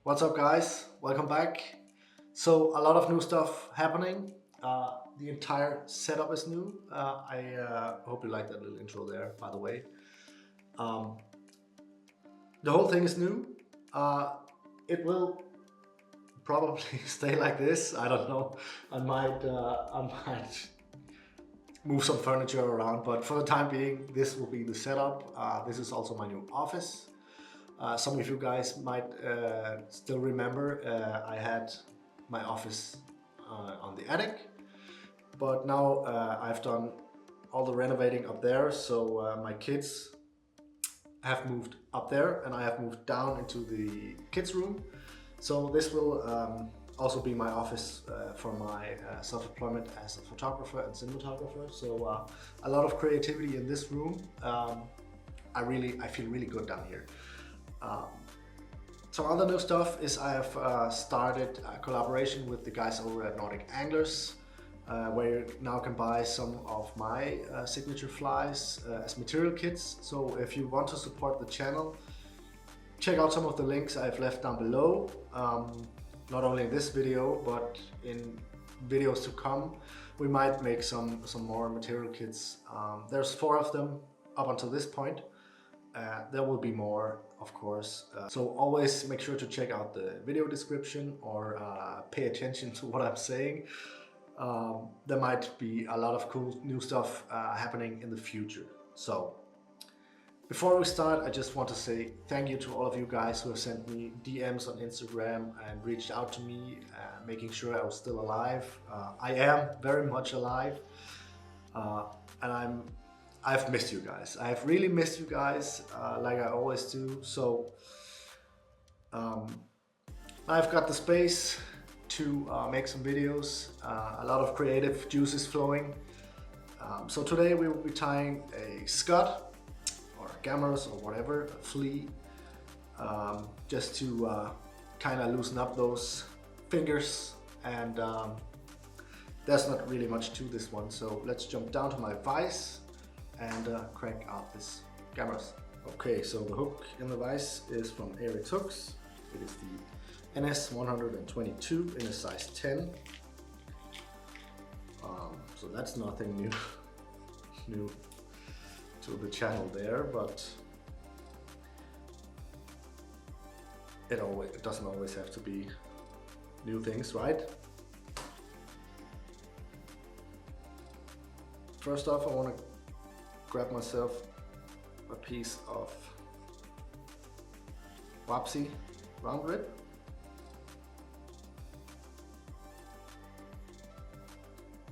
What's up, guys? Welcome back. So a lot of new stuff happening. The entire setup is new. I hope you like that little intro there, by the way. Um, the whole thing is new. It will probably stay like this. I don't know. I might move some furniture around, but for the time being, this will be the setup. This is also my new office. Some of you guys might still remember I had my office on the attic, but now I've done all the renovating up there, so my kids have moved up there and I have moved down into the kids' room. So this will also be my office for my self-employment as a photographer and cinematographer. So a lot of creativity in this room. I feel really good down here. Some other new stuff is I have started a collaboration with the guys over at Nordic Anglers, where you now can buy some of my signature flies as material kits. So if you want to support the channel, check out some of the links I've left down below. Not only in this video, but in videos to come, we might make some more material kits. There's 4 of them up until this point. There will be more, of course. So always make sure to check out the video description or pay attention to what I'm saying. There might be a lot of cool new stuff happening in the future. So before we start, I just want to say thank you to all of you guys who have sent me DMs on Instagram and reached out to me, making sure I was still alive. I am very much alive, and I've missed you guys. I've really missed you guys, like I always do. So I've got the space to make some videos, a lot of creative juices flowing. So today we will be tying a scud or a GAMMARUS or whatever, a flea, just to kind of loosen up those fingers. And there's not really much to this one, so let's jump down to my vise and crank out this GAMMARUS. Okay, so the hook in the vise is from Eric's Hooks. It is the NS 122 in a size 10. So that's nothing new to the channel there, but it doesn't always have to be new things, right? First off, I want to grab myself a piece of Wapsi round rib.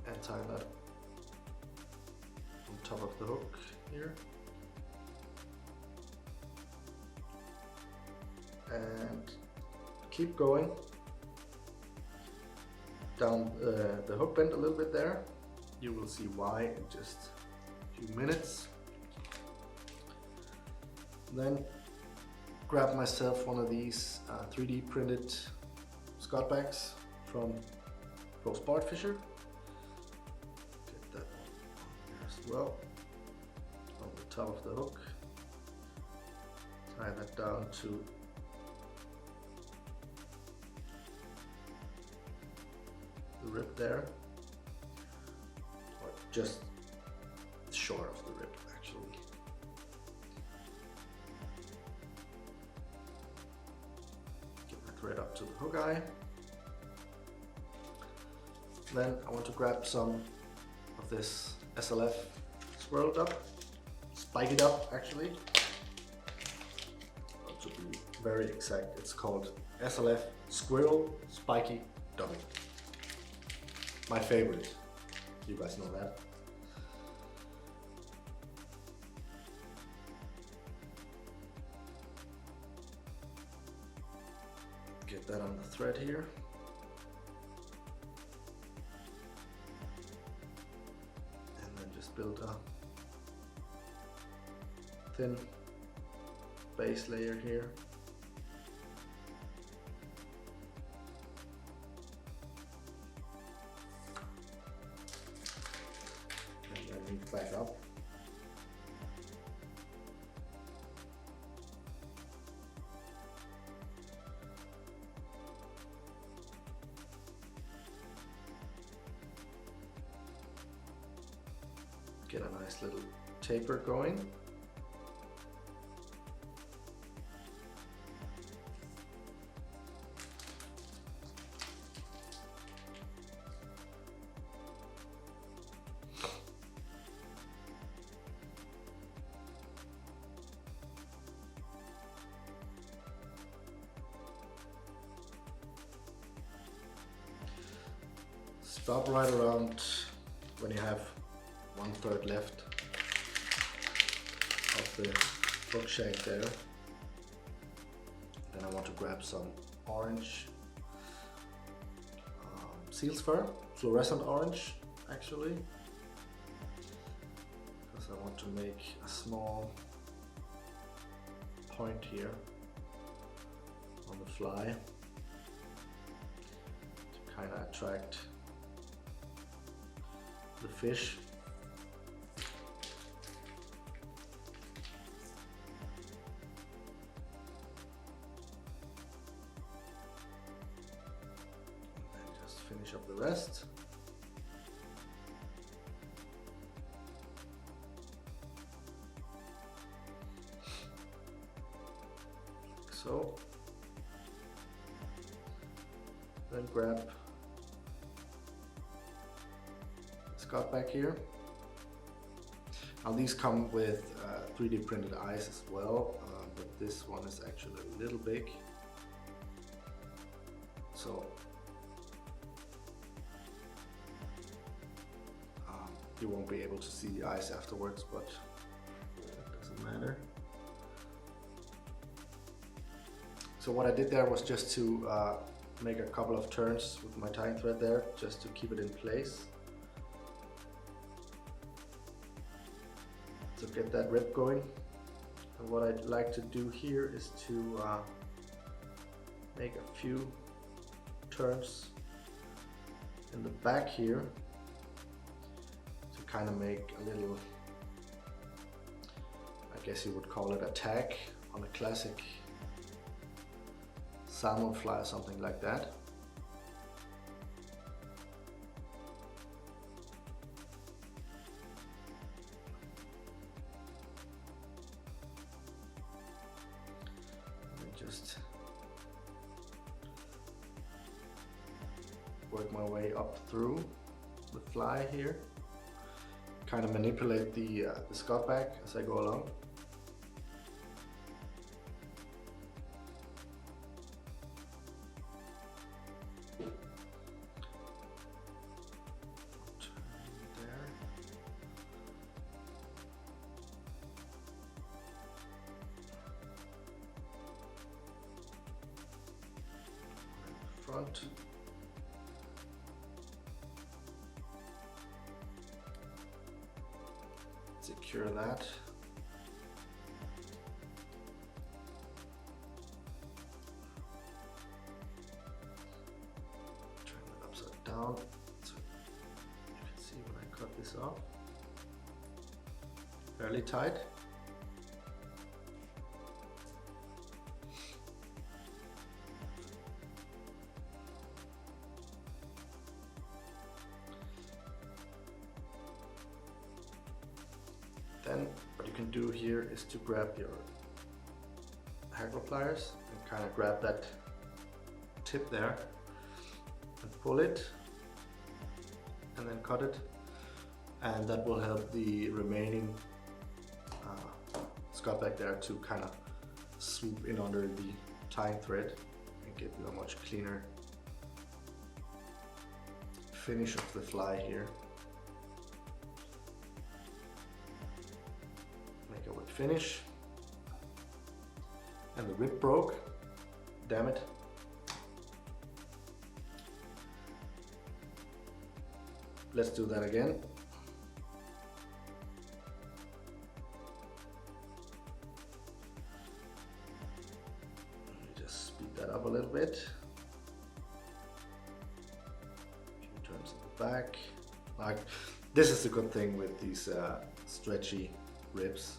And tie that on top of the hook here. And keep going down the hook bend a little bit there. You will see why in just a few minutes. Then grab myself one of these 3D printed scud bags from Pro Sport Fisher. Get that on there as well, on the top of the hook. Tie that down to the rib there, or just short of the rib actually. Get my thread up to the hook eye. Then I want to grab some of this SLF swirled up, spike it up actually. To be very exact, it's called SLF Squirrel Spiky Dummy. My favorite, you guys know that. Get that on the thread here. And then just build a thin base layer here. And then move back up. nice little taper going. Stop right around when you have 1/3 left of the hook shank there. Then I want to grab some orange seal's fur, fluorescent orange actually, because I want to make a small point here on the fly to kind of attract the fish. And then just finish up the rest. Like so. Then grab Scott back here. Now these come with 3D printed eyes as well, but this one is actually a little big, so you won't be able to see the eyes afterwards, but it doesn't matter. So what I did there was just to make a couple of turns with my tying thread there, just to keep it in place. To get that rip going. And what I'd like to do here is to make a few turns in the back here to kind of make a little, I guess you would call it a tag on a classic salmon fly or something like that. Just work my way up through the fly here, kind of manipulate the Scott back as I go along. Front. Secure that. Turn it upside down so you can see when I cut this off. Fairly tight. Then what you can do here is to grab your hackle pliers and kind of grab that tip there and pull it and then cut it, and that will help the remaining Scott back there to kind of swoop in under the tying thread and give you a much cleaner finish of the fly here. Make a wet finish. And the rib broke, damn it. Let's do that again. Let me just speed that up a little bit. A few turns at the back. Like, this is the good thing with these stretchy ribs.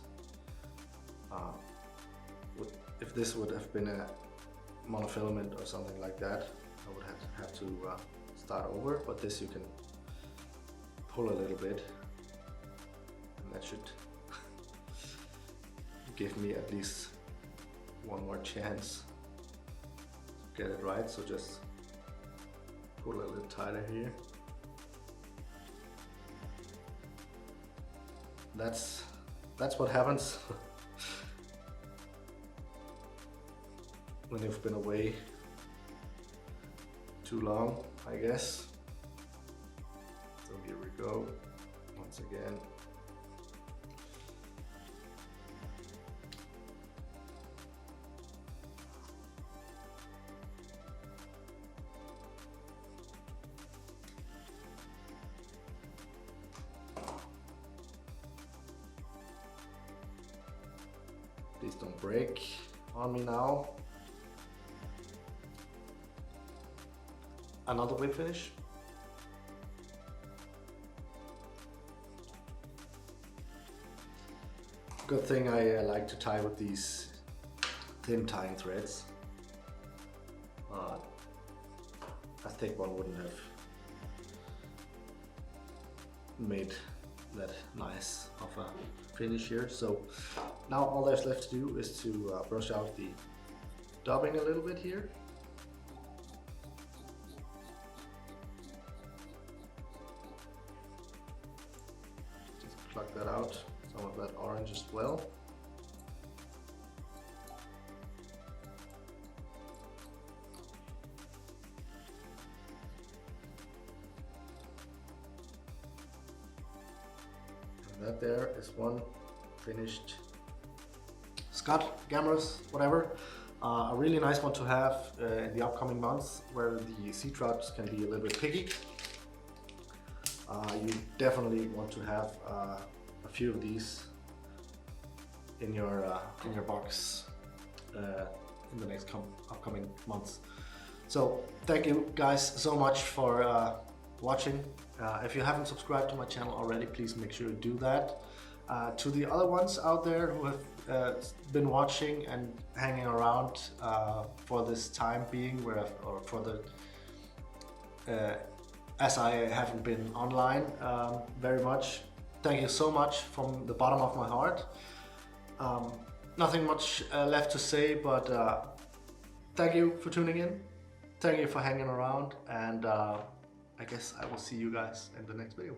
If this would have been a monofilament or something like that, I would have to start over, but this you can pull a little bit and that should give me at least one more chance to get it right. So just pull a little tighter here. That's what happens when you've been away too long, I guess. So here we go, once again. Please don't break on me now. Another whip finish. Good thing I like to tie with these thin tying threads. A thick one wouldn't have made that nice of a finish here. So now all there's left to do is to brush out the dubbing a little bit here. Just pluck that out, some of that orange as well. And that there is one finished Scott, GAMMARUS, whatever. A really nice one to have in the upcoming months where the sea trouts can be a little bit picky. You definitely want to have a few of these in your box in the next upcoming months. So thank you guys so much for watching. If you haven't subscribed to my channel already, please make sure you do that. To the other ones out there who have been watching and hanging around for this time being, or for the as I haven't been online very much, thank you so much from the bottom of my heart. Nothing much left to say, but thank you for tuning in, thank you for hanging around, and I guess I will see you guys in the next video.